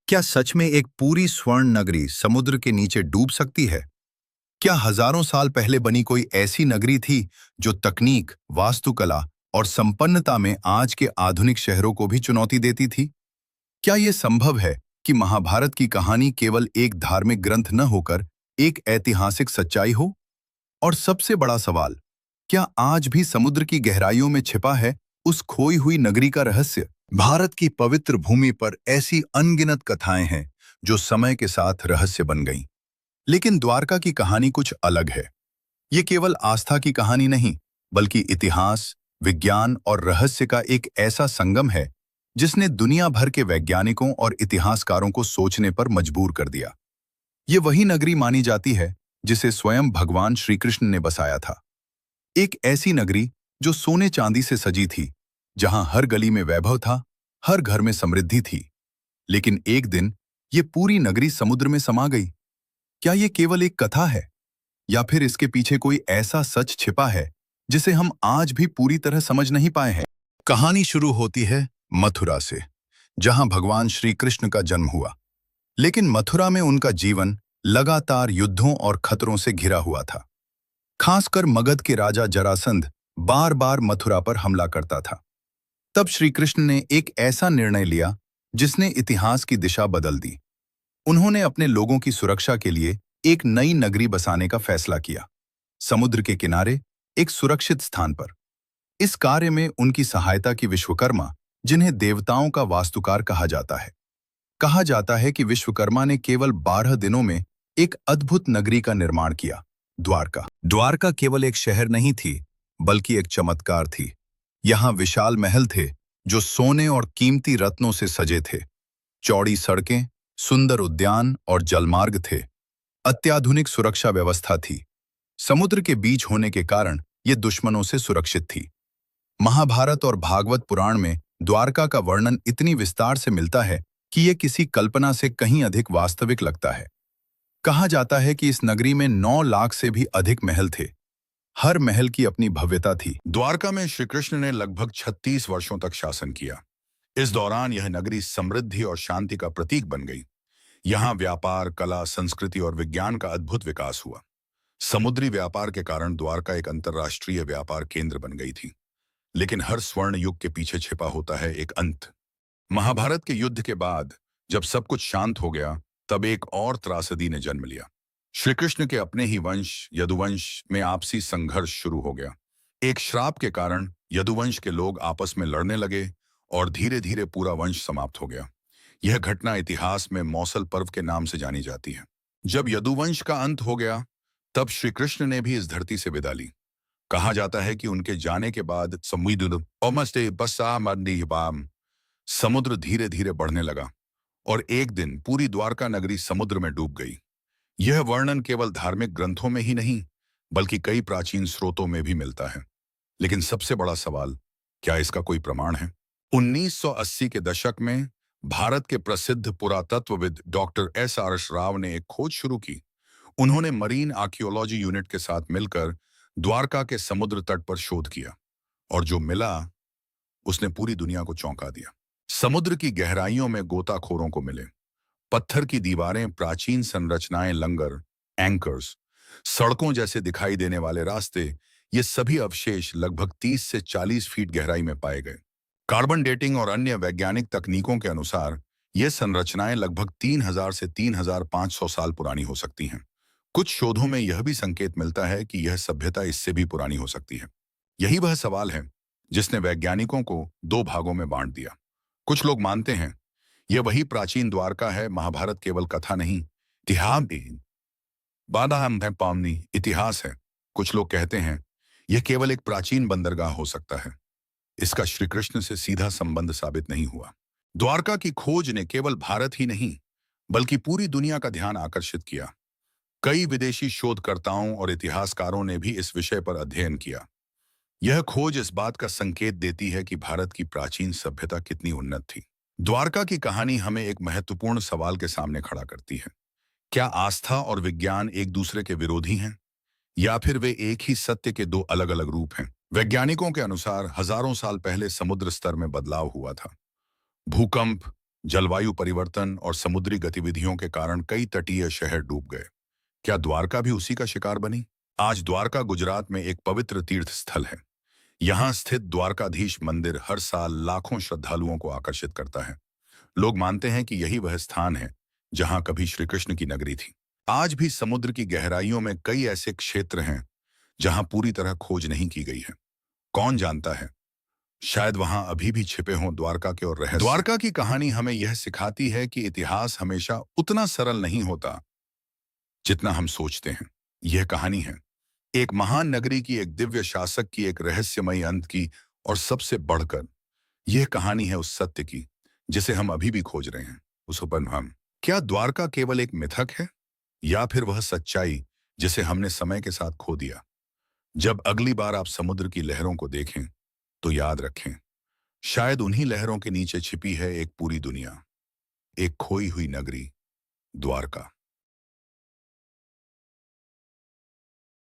क्या सच में एक पूरी स्वर्ण नगरी समुद्र के नीचे डूब सकती है? क्या हजारों साल पहले बनी कोई ऐसी नगरी थी जो तकनीक, वास्तुकला और संपन्नता में आज के आधुनिक शहरों को भी चुनौती देती थी? क्या यह संभव है कि महाभारत की कहानी केवल एक धार्मिक ग्रंथ न होकर एक ऐतिहासिक सच्चाई हो? और सबसे बड़ा सवाल, क्या आज भी समुद्र की गहराइयों में छिपा है उस खोई हुई नगरी का रहस्य? भारत की पवित्र भूमि पर ऐसी अनगिनत कथाएं हैं जो समय के साथ रहस्य बन गईं। लेकिन द्वारका की कहानी कुछ अलग है। ये केवल आस्था की कहानी नहीं, बल्कि इतिहास, विज्ञान और रहस्य का एक ऐसा संगम है जिसने दुनिया भर के वैज्ञानिकों और इतिहासकारों को सोचने पर मजबूर कर दिया। ये वही नगरी मानी जाती है जिसे स्वयं भगवान श्री कृष्ण ने बसाया था। एक ऐसी नगरी जो सोने चांदी से सजी थी, जहां हर गली में वैभव था, हर घर में समृद्धि थी। लेकिन एक दिन ये पूरी नगरी समुद्र में समा गई। क्या ये केवल एक कथा है, या फिर इसके पीछे कोई ऐसा सच छिपा है जिसे हम आज भी पूरी तरह समझ नहीं पाए हैं? कहानी शुरू होती है मथुरा से, जहां भगवान श्री कृष्ण का जन्म हुआ। लेकिन मथुरा में उनका जीवन लगातार युद्धों और खतरों से घिरा हुआ था। खासकर मगध के राजा जरासंध बार बार मथुरा पर हमला करता था। तब श्री कृष्ण ने एक ऐसा निर्णय लिया जिसने इतिहास की दिशा बदल दी। उन्होंने अपने लोगों की सुरक्षा के लिए एक नई नगरी बसाने का फैसला किया, समुद्र के किनारे, एक सुरक्षित स्थान पर। इस कार्य में उनकी सहायता की विश्वकर्मा, जिन्हें देवताओं का वास्तुकार कहा जाता है। कहा जाता है कि विश्वकर्मा ने केवल 12 दिनों में एक अद्भुत नगरी का निर्माण किया, द्वारका। द्वारका केवल एक शहर नहीं थी, बल्कि एक चमत्कार थी। यहाँ विशाल महल थे जो सोने और कीमती रत्नों से सजे थे। चौड़ी सड़कें, सुंदर उद्यान और जलमार्ग थे। अत्याधुनिक सुरक्षा व्यवस्था थी। समुद्र के बीच होने के कारण ये दुश्मनों से सुरक्षित थी। महाभारत और भागवत पुराण में द्वारका का वर्णन इतनी विस्तार से मिलता है कि ये किसी कल्पना से कहीं अधिक वास्तविक लगता है। कहा जाता है कि इस नगरी में 9 लाख से भी अधिक महल थे। हर महल की अपनी भव्यता थी। द्वारका में श्री कृष्ण ने लगभग 36 वर्षों तक शासन किया। इस दौरान यह नगरी समृद्धि और शांति का प्रतीक बन गई। यहाँ व्यापार, कला, संस्कृति और विज्ञान का अद्भुत विकास हुआ। समुद्री व्यापार के कारण द्वारका एक अंतर्राष्ट्रीय व्यापार केंद्र बन गई थी। लेकिन हर स्वर्ण युग के पीछे छिपा होता है एक अंत। महाभारत के युद्ध के बाद जब सब कुछ शांत हो गया, तब एक और त्रासदी ने जन्म लिया। श्री कृष्ण के अपने ही वंश यदुवंश में आपसी संघर्ष शुरू हो गया। एक श्राप के कारण यदुवंश के लोग आपस में लड़ने लगे और धीरे धीरे पूरा वंश समाप्त हो गया। यह घटना इतिहास में मौसल पर्व के नाम से जानी जाती है। जब यदुवंश का अंत हो गया, तब श्री कृष्ण ने भी इस धरती से विदा ली। कहा जाता है कि उनके जाने के बाद समुद्र धीरे धीरे बढ़ने लगा और एक दिन पूरी द्वारका नगरी समुद्र में डूब गई। यह वर्णन केवल धार्मिक ग्रंथों में ही नहीं, बल्कि कई प्राचीन स्रोतों में भी मिलता है। लेकिन सबसे बड़ा सवाल, क्या इसका कोई प्रमाण है? 1980 के दशक में भारत के प्रसिद्ध पुरातत्वविद डॉक्टर SRS राव ने एक खोज शुरू की। उन्होंने मरीन आर्कियोलॉजी यूनिट के साथ मिलकर द्वारका के समुद्र तट पर शोध किया, और जो मिला उसने पूरी दुनिया को चौंका दिया। समुद्र की गहराइयों में गोताखोरों को मिले पत्थर की दीवारें, प्राचीन संरचनाएं, लंगर, एंकर्स, सड़कों जैसे दिखाई देने वाले रास्ते, ये सभी अवशेष लगभग 30 से 40 फीट गहराई में पाए गए। कार्बन डेटिंग और अन्य वैज्ञानिक तकनीकों के अनुसार ये संरचनाएं लगभग 3000 से 3500 साल पुरानी हो सकती हैं। कुछ शोधों में यह भी संकेत मिलता है कि यह सभ्यता इससे भी पुरानी हो सकती है। यही वह सवाल है जिसने वैज्ञानिकों को 2 भागों में बांट दिया। कुछ लोग मानते हैं यह वही प्राचीन द्वारका है, महाभारत केवल कथा नहीं, इतिहास है। कुछ लोग कहते हैं यह केवल एक प्राचीन बंदरगाह हो सकता है। इसका श्री कृष्ण से सीधा संबंध साबित नहीं हुआ। द्वारका की खोज ने केवल भारत ही नहीं, बल्कि पूरी दुनिया का ध्यान आकर्षित किया। कई विदेशी शोधकर्ताओं और इतिहासकारों ने भी इस विषय पर अध्ययन किया। यह खोज इस बात का संकेत देती है कि भारत की प्राचीन सभ्यता कितनी उन्नत थी। द्वारका की कहानी हमें एक महत्वपूर्ण सवाल के सामने खड़ा करती है। क्या आस्था और विज्ञान एक दूसरे के विरोधी हैं, या फिर वे एक ही सत्य के 2 अलग अलग रूप हैं? वैज्ञानिकों के अनुसार हजारों साल पहले समुद्र स्तर में बदलाव हुआ था। भूकंप, जलवायु परिवर्तन और समुद्री गतिविधियों के कारण कई तटीय शहर डूब गए। क्या द्वारका भी उसी का शिकार बनी? आज द्वारका गुजरात में एक पवित्र तीर्थ स्थल है। यहाँ स्थित द्वारकाधीश मंदिर हर साल लाखों श्रद्धालुओं को आकर्षित करता है। लोग मानते हैं कि यही वह स्थान है जहां कभी श्री कृष्ण की नगरी थी। आज भी समुद्र की गहराइयों में कई ऐसे क्षेत्र हैं जहां पूरी तरह खोज नहीं की गई है। कौन जानता है, शायद वहां अभी भी छिपे हों द्वारका के और रहस्य। द्वारका की कहानी हमें यह सिखाती है कि इतिहास हमेशा उतना सरल नहीं होता जितना हम सोचते हैं। यह कहानी है एक महान नगरी की, एक दिव्य शासक की, एक रहस्यमयी अंत की, और सबसे बढ़कर यह कहानी है उस सत्य की जिसे हम अभी भी खोज रहे हैं, उस उपन्यास। क्या द्वारका केवल एक मिथक है या फिर वह सच्चाई जिसे हमने समय के साथ खो दिया? जब अगली बार आप समुद्र की लहरों को देखें तो याद रखें, शायद उन्हीं लहरों के नीचे छिपी है एक पूरी दुनिया, एक खोई हुई नगरी, द्वारका।